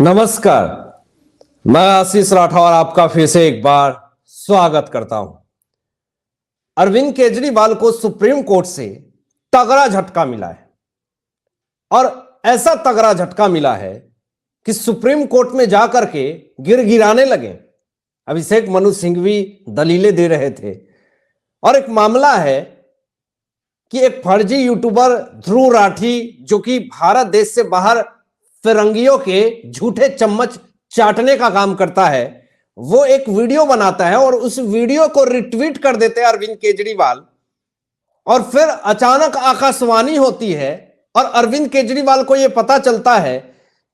नमस्कार, मैं आशीष राठौर आपका फिर से एक बार स्वागत करता हूं। अरविंद केजरीवाल को सुप्रीम कोर्ट से तगड़ा झटका मिला है और ऐसा तगड़ा झटका मिला है कि सुप्रीम कोर्ट में जाकर के गिड़गिड़ाने लगे। अभिषेक मनु सिंघवी दलीलें दे रहे थे और एक मामला है कि एक फर्जी यूट्यूबर ध्रुव राठी जो कि भारत देश से बाहर फिरंगियों के झूठे चम्मच चाटने का काम करता है, वो एक वीडियो बनाता है और उस वीडियो को रिट्वीट कर देते हैं अरविंद केजरीवाल। और फिर अचानक आकाशवाणी होती है और अरविंद केजरीवाल को यह पता चलता है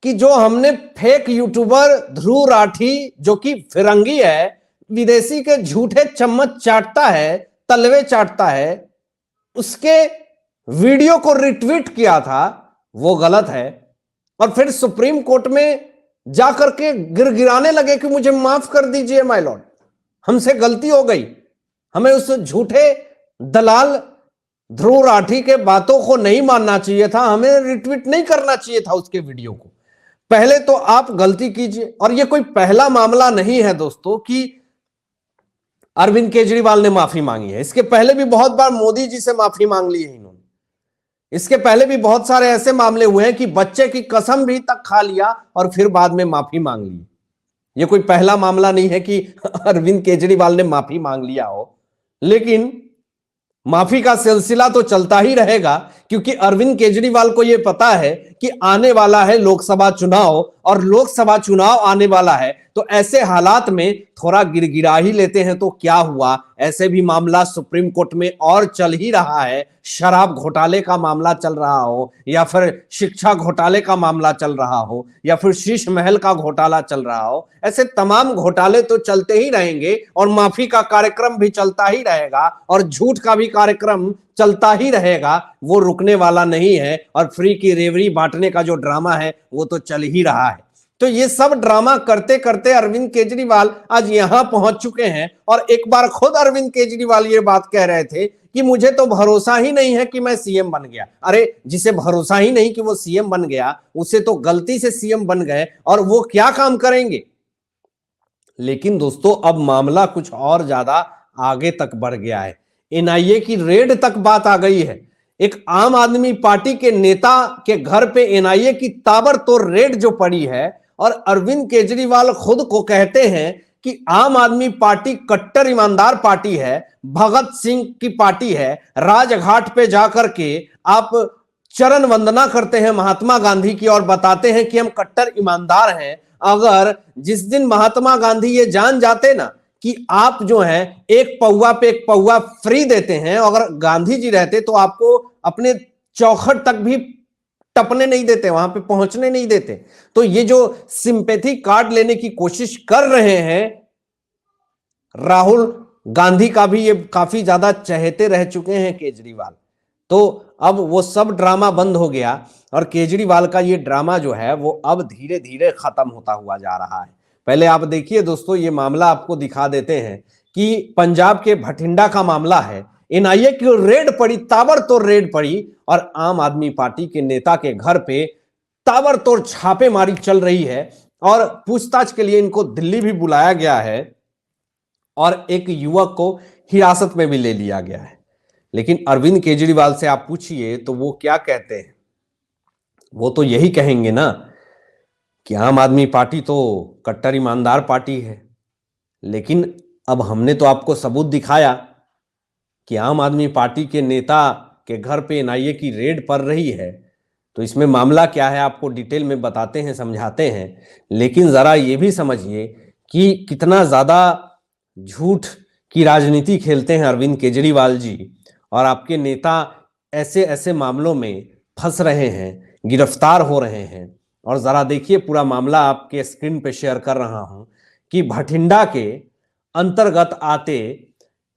कि जो हमने फेक यूट्यूबर ध्रुव राठी जो कि फिरंगी है, विदेशी के झूठे चम्मच चाटता है, तलवे चाटता है, उसके वीडियो को रिट्वीट किया था, वो गलत है। और फिर सुप्रीम कोर्ट में जाकर के गिड़गिड़ाने लगे कि मुझे माफ कर दीजिए माय लॉर्ड, हमसे गलती हो गई, हमें उस झूठे दलाल ध्रुव राठी के बातों को नहीं मानना चाहिए था, हमें रिट्वीट नहीं करना चाहिए था उसके वीडियो को। पहले तो आप गलती कीजिए। और यह कोई पहला मामला नहीं है दोस्तों कि अरविंद केजरीवाल ने माफी मांगी है। इसके पहले भी बहुत बार मोदी जी से माफी मांग ली है इन्होंने। इसके पहले भी बहुत सारे ऐसे मामले हुए हैं कि बच्चे की कसम भी तक खा लिया और फिर बाद में माफी मांग ली। यह कोई पहला मामला नहीं है कि अरविंद केजरीवाल ने माफी मांग लिया हो, लेकिन माफी का सिलसिला तो चलता ही रहेगा क्योंकि अरविंद केजरीवाल को यह पता है कि आने वाला है लोकसभा चुनाव और लोकसभा चुनाव आने वाला है, तो ऐसे हालात में थोड़ा गिड़गिड़ा ही लेते हैं तो क्या हुआ। ऐसे भी मामला सुप्रीम कोर्ट में और चल ही रहा है, शराब घोटाले का मामला चल रहा हो या फिर शिक्षा घोटाले का मामला चल रहा हो या फिर शीश महल का घोटाला चल रहा हो, ऐसे तमाम घोटाले तो चलते ही रहेंगे और माफी का कार्यक्रम भी चलता ही रहेगा और झूठ का भी कार्यक्रम चलता ही रहेगा, वो रुकने वाला नहीं है। और फ्री की रेवड़ी बांटने का जो ड्रामा है वो तो चल ही रहा है। तो ये सब ड्रामा करते करते अरविंद केजरीवाल आज यहां पहुंच चुके हैं और एक बार खुद अरविंद केजरीवाल ये बात कह रहे थे कि मुझे तो भरोसा ही नहीं है कि मैं सीएम बन गया। अरे जिसे भरोसा ही नहीं कि वो सीएम बन गया, उसे तो गलती से सीएम बन गए और वो क्या काम करेंगे। लेकिन दोस्तों अब मामला कुछ और ज्यादा आगे तक बढ़ गया है। एनआईए की रेड तक बात आ गई है। एक आम आदमी पार्टी के नेता के घर पे एनआईए की ताबड़तोड़ रेड जो पड़ी है और अरविंद केजरीवाल खुद को कहते हैं कि आम आदमी पार्टी कट्टर ईमानदार पार्टी है, भगत सिंह की पार्टी है। राजघाट पे जाकर के आप चरण वंदना करते हैं महात्मा गांधी की और बताते हैं कि हम कट्टर ईमानदार हैं। अगर जिस दिन महात्मा गांधी ये जान जाते ना कि आप जो हैं एक पौवा पे एक पौवा फ्री देते हैं, अगर गांधी जी रहते तो आपको अपने चौखट तक भी टपने नहीं देते, वहां पे पहुंचने नहीं देते। तो ये जो सिंपैथी कार्ड लेने की कोशिश कर रहे हैं, राहुल गांधी का भी ये काफी ज्यादा चहेते रह चुके हैं केजरीवाल। तो अब वो सब ड्रामा बंद हो गया और केजरीवाल का ये ड्रामा जो है वो अब धीरे धीरे खत्म होता हुआ जा रहा है। पहले आप देखिए दोस्तों, ये मामला आपको दिखा देते हैं कि पंजाब के भटिंडा का मामला है। एनआईए की रेड पड़ी, ताबड़तोड़ रेड पड़ी और आम आदमी पार्टी के नेता के घर पे ताबड़तोड़ छापेमारी चल रही है और पूछताछ के लिए इनको दिल्ली भी बुलाया गया है और एक युवक को हिरासत में भी ले लिया गया है। लेकिन अरविंद केजरीवाल से आप पूछिए तो वो क्या कहते हैं। वो तो यही कहेंगे ना कि आम आदमी पार्टी तो कट्टर ईमानदार पार्टी है, लेकिन अब हमने तो आपको सबूत दिखाया कि आम आदमी पार्टी के नेता के घर पे एनआईए की रेड पड़ रही है। तो इसमें मामला क्या है आपको डिटेल में बताते हैं, समझाते हैं। लेकिन जरा ये भी समझिए कि कितना ज्यादा झूठ की राजनीति खेलते हैं अरविंद केजरीवाल जी और आपके नेता ऐसे ऐसे मामलों में फंस रहे हैं, गिरफ्तार हो रहे हैं। और जरा देखिए पूरा मामला आपके स्क्रीन पे शेयर कर रहा हूं कि भटिंडा के अंतर्गत आते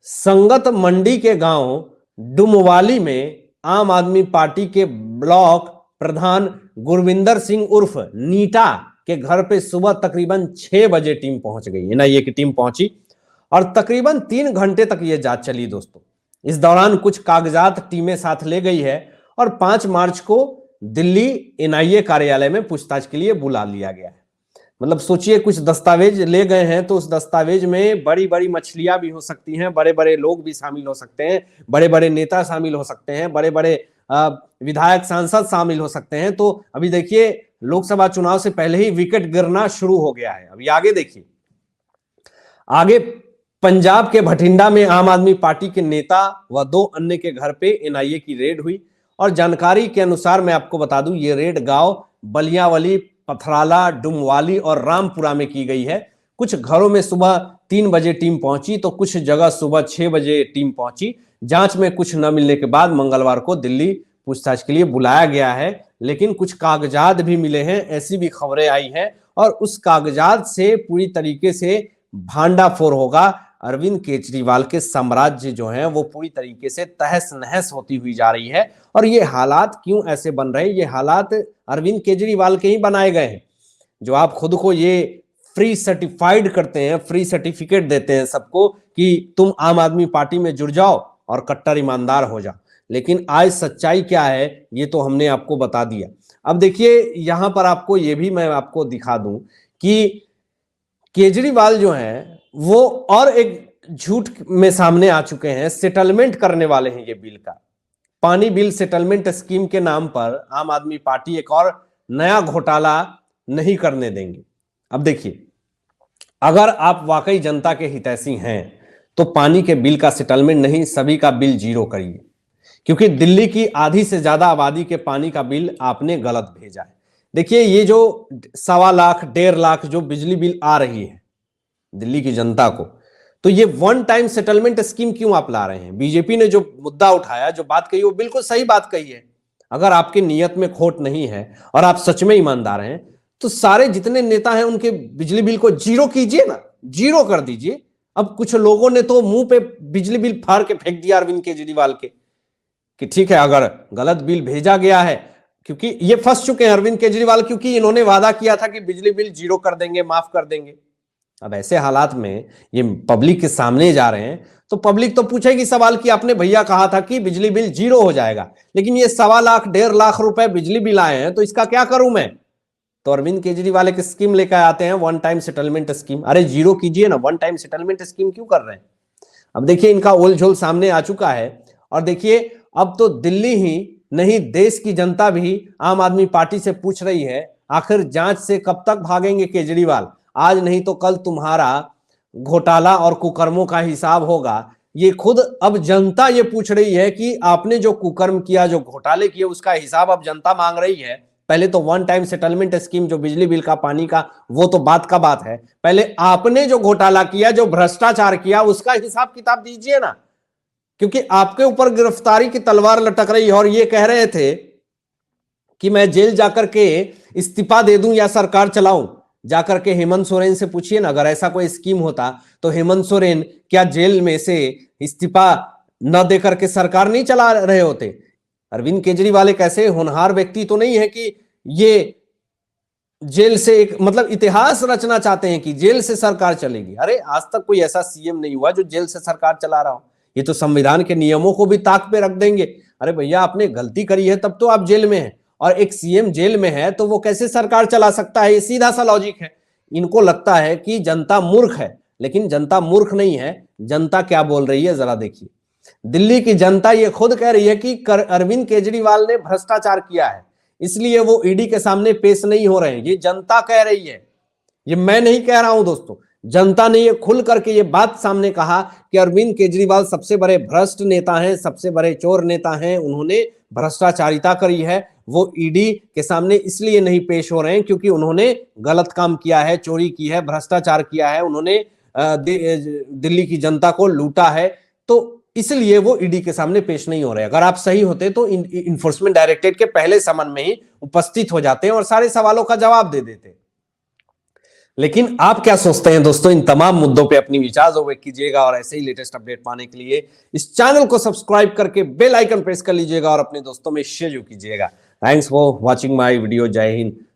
संगत मंडी के गांव डुमवाली में आम आदमी पार्टी के ब्लॉक प्रधान गुरविंदर सिंह उर्फ नीटा के घर पे सुबह तकरीबन 6 बजे टीम पहुंच गई। एनआईए की टीम पहुंची और तकरीबन 3 घंटे तक यह जांच चली दोस्तों। इस दौरान कुछ कागजात टीमें साथ ले गई है और 5 मार्च को दिल्ली एनआईए कार्यालय में पूछताछ के लिए बुला लिया गया है। मतलब सोचिए कुछ दस्तावेज ले गए हैं तो उस दस्तावेज में बड़ी बड़ी मछलियां भी हो सकती हैं, बड़े बड़े लोग भी शामिल हो सकते हैं, बड़े बड़े नेता शामिल हो सकते हैं, बड़े बड़े विधायक सांसद शामिल हो सकते हैं। तो अभी देखिए लोकसभा चुनाव से पहले ही विकेट गिरना शुरू हो गया है। अभी आगे देखिए, आगे पंजाब के भटिंडा में आम आदमी पार्टी के नेता व 2 अन्य के घर पे एनआईए की रेड हुई और जानकारी के अनुसार मैं आपको बता दूं ये रेड गांव बलियावली, पथराला, डुमवाली और रामपुरा में की गई है। कुछ घरों में सुबह 3 बजे टीम पहुंची तो कुछ जगह सुबह 6 बजे टीम पहुंची। जांच में कुछ न मिलने के बाद मंगलवार को दिल्ली पूछताछ के लिए बुलाया गया है, लेकिन कुछ कागजात भी मिले हैं, ऐसी भी खबरें आई हैं और उस कागजात से पूरी तरीके से भांडाफोड़ होगा। अरविंद केजरीवाल के साम्राज्य जो है वो पूरी तरीके से तहस नहस होती हुई जा रही है। और ये हालात क्यों ऐसे बन रहे हैं? ये हालात अरविंद केजरीवाल के ही बनाए गए हैं। जो आप खुद को ये फ्री सर्टिफाइड करते हैं, फ्री सर्टिफिकेट देते हैं सबको कि तुम आम आदमी पार्टी में जुड़ जाओ और कट्टर ईमानदार हो जाओ, लेकिन आज सच्चाई क्या है ये तो हमने आपको बता दिया। अब देखिए यहां पर आपको ये भी मैं आपको दिखा दूं कि केजरीवाल जो है वो और एक झूठ में सामने आ चुके हैं, सेटलमेंट करने वाले हैं ये बिल का। पानी बिल सेटलमेंट स्कीम के नाम पर आम आदमी पार्टी एक और नया घोटाला नहीं करने देंगे। अब देखिए, अगर आप वाकई जनता के हितैषी हैं तो पानी के बिल का सेटलमेंट नहीं, सभी का बिल जीरो करिए, क्योंकि दिल्ली की आधी से ज्यादा आबादी के पानी का बिल आपने गलत भेजा है। देखिए ये जो 1.25 लाख 1.5 लाख जो बिजली बिल आ रही है दिल्ली की जनता को, तो ये वन टाइम सेटलमेंट स्कीम क्यों आप ला रहे हैं? बीजेपी ने जो मुद्दा उठाया, जो बात कही, वो बिल्कुल सही बात कही है। अगर आपकी नीयत में खोट नहीं है और आप सच में ईमानदार हैं तो सारे जितने नेता हैं उनके बिजली बिल को जीरो कीजिए ना, जीरो कर दीजिए। अब कुछ लोगों ने तो मुंह पे बिजली बिल फाड़ के फेंक दिया अरविंद केजरीवाल के कि ठीक है अगर गलत बिल भेजा गया है, क्योंकि ये फंस चुके हैं अरविंद केजरीवाल, क्योंकि इन्होंने वादा किया था कि बिजली बिल जीरो कर देंगे, माफ कर देंगे। अब ऐसे हालात में ये पब्लिक के सामने जा रहे हैं तो पब्लिक तो पूछेगी सवाल कि आपने भैया कहा था कि बिजली बिल जीरो हो जाएगा, लेकिन ये 1.25 लाख 1.5 लाख रुपए बिजली बिल आए हैं तो इसका क्या करूं मैं? तो अरविंद केजरीवाल एक स्कीम लेकर आते हैं, वन टाइम सेटलमेंट स्कीम। अरे जीरो कीजिए ना, वन टाइम सेटलमेंट स्कीम क्यों कर रहे हैं? अब देखिए इनका ओलझोल सामने आ चुका है और देखिए अब तो दिल्ली ही नहीं देश की जनता भी आम आदमी पार्टी से पूछ रही है आखिर जांच से कब तक भागेंगे केजरीवाल? आज नहीं तो कल तुम्हारा घोटाला और कुकर्मों का हिसाब होगा। ये खुद अब जनता ये पूछ रही है कि आपने जो कुकर्म किया, जो घोटाले किए, उसका हिसाब अब जनता मांग रही है। पहले तो वन टाइम सेटलमेंट स्कीम जो बिजली बिल का, पानी का, वो तो बात का बात है। पहले आपने जो घोटाला किया, जो भ्रष्टाचार किया, उसका हिसाब किताब दीजिए ना, क्योंकि आपके ऊपर गिरफ्तारी की तलवार लटक रही है। और ये कह रहे थे कि मैं जेल जाकर के इस्तीफा दे दूं या सरकार चलाऊं। जाकर के हेमंत सोरेन से पूछिए ना, अगर ऐसा कोई स्कीम होता तो हेमंत सोरेन क्या जेल में से इस्तीफा न देकर के सरकार नहीं चला रहे होते? अरविंद केजरीवाल एक ऐसे होनहार व्यक्ति तो नहीं है कि ये जेल से एक मतलब इतिहास रचना चाहते हैं कि जेल से सरकार चलेगी। अरे आज तक कोई ऐसा सीएम नहीं हुआ जो जेल से सरकार चला रहा हो। ये तो संविधान के नियमों को भी ताक पे रख देंगे। अरे भैया आपने गलती करी है तब तो आप जेल में हैं, और एक सीएम जेल में है तो वो कैसे सरकार चला सकता है? ये सीधा सा लॉजिक है। इनको लगता है कि जनता मूर्ख है, लेकिन जनता मूर्ख नहीं है। जनता क्या बोल रही है जरा देखिए। दिल्ली की जनता ये खुद कह रही है कि अरविंद केजरीवाल ने भ्रष्टाचार किया है, इसलिए वो ईडी के सामने पेश नहीं हो रहे हैं। ये जनता कह रही है, ये मैं नहीं कह रहा हूं दोस्तों। जनता ने ये खुल करके ये बात सामने कहा कि अरविंद केजरीवाल सबसे बड़े भ्रष्ट नेता हैं, सबसे बड़े चोर नेता हैं, उन्होंने भ्रष्टाचारिता करी है। वो ईडी के सामने इसलिए नहीं पेश हो रहे हैं क्योंकि उन्होंने गलत काम किया है, चोरी की है, भ्रष्टाचार किया है, उन्होंने दिल्ली की जनता को लूटा है, तो इसलिए वो ईडी के सामने पेश नहीं हो रहे। अगर आप सही होते तो इन्फोर्समेंट डायरेक्टरेट के पहले समन में ही उपस्थित हो जाते हैं और सारे सवालों का जवाब दे देते। लेकिन आप क्या सोचते हैं दोस्तों? इन तमाम मुद्दों पे अपनी विचार व्यक्त कीजिएगा और ऐसे ही लेटेस्ट अपडेट पाने के लिए इस चैनल को सब्सक्राइब करके बेल आइकन प्रेस कर लीजिएगा और अपने दोस्तों में शेयर कीजिएगा। Thanks for watching my video. जय हिंद,